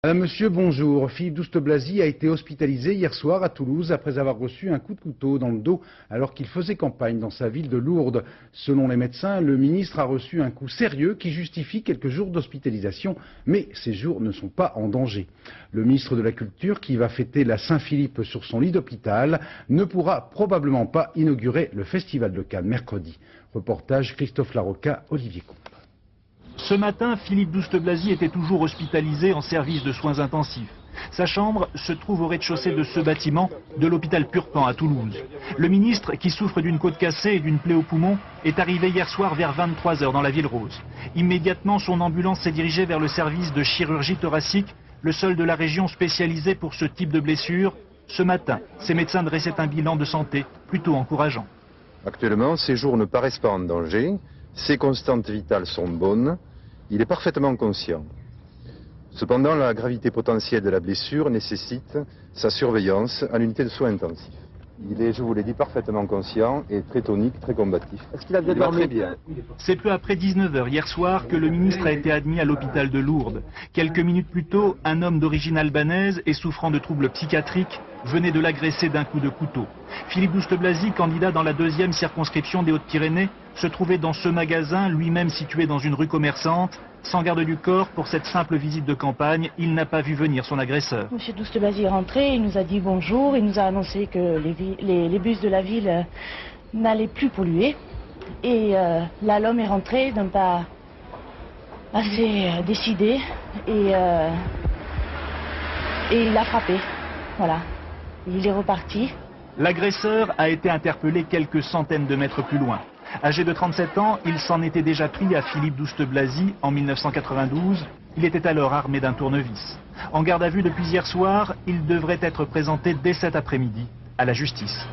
Madame, Monsieur, bonjour. Philippe Douste-Blazy a été hospitalisé hier soir à Toulouse après avoir reçu un coup de couteau dans le dos alors qu'il faisait campagne dans sa ville de Lourdes. Selon les médecins, le ministre a reçu un coup sérieux qui justifie quelques jours d'hospitalisation, mais ces jours ne sont pas en danger. Le ministre de la Culture, qui va fêter la Saint-Philippe sur son lit d'hôpital, ne pourra probablement pas inaugurer le Festival de Cannes mercredi. Reportage Christophe Larocca, Olivier Comte. Ce matin, Philippe Douste-Blazy était toujours hospitalisé en service de soins intensifs. Sa chambre se trouve au rez-de-chaussée de ce bâtiment de l'hôpital Purpan à Toulouse. Le ministre, qui souffre d'une côte cassée et d'une plaie au poumon, est arrivé hier soir vers 23 h dans la ville rose. Immédiatement, son ambulance s'est dirigée vers le service de chirurgie thoracique, le seul de la région spécialisé pour ce type de blessure. Ce matin, ses médecins dressaient un bilan de santé plutôt encourageant. Actuellement, ses jours ne paraissent pas en danger, ses constantes vitales sont bonnes. Il est parfaitement conscient. Cependant, la gravité potentielle de la blessure nécessite sa surveillance en unité de soins intensifs. Il est, je vous l'ai dit, parfaitement conscient et très tonique, très combatif. Est-ce qu'il a bien dormi ? dormi ? Très bien. C'est peu après 19 h hier soir que le ministre a été admis à l'hôpital de Lourdes. Quelques minutes plus tôt, un homme d'origine albanaise et souffrant de troubles psychiatriques venait de l'agresser d'un coup de couteau. Philippe Douste-Blazy, candidat dans la 2e circonscription des Hautes-Pyrénées, se trouvait dans ce magasin, lui-même situé dans une rue commerçante. Sans garde du corps, pour cette simple visite de campagne, il n'a pas vu venir son agresseur. Monsieur Douste-Blazy est rentré, il nous a dit bonjour, il nous a annoncé que les bus de la ville n'allaient plus polluer. Et là, l'homme est rentré d'un pas assez décidé et il a frappé. Voilà, il est reparti. L'agresseur a été interpellé quelques centaines de mètres plus loin. Âgé de 37 ans, il s'en était déjà pris à Philippe Douste-Blazy en 1992. Il était alors armé d'un tournevis. En garde à vue depuis hier soir, il devrait être présenté dès cet après-midi à la justice.